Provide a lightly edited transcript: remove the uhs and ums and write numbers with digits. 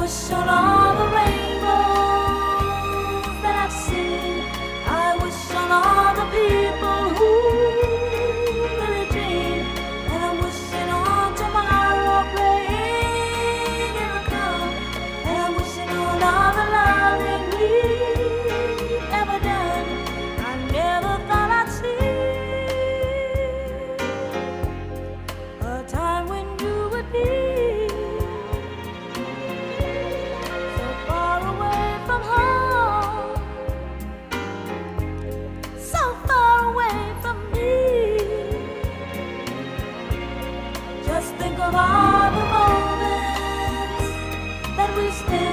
wish on all the rainbows that I've seen. I wish on all the people who really dream. And I'm wishing on tomorrow, praying it'll come. And I'm wishing on all the love that we've ever done. I never thought I'd see a time when you would be so far away from home, so far away from me. Just think of all the moments that we spent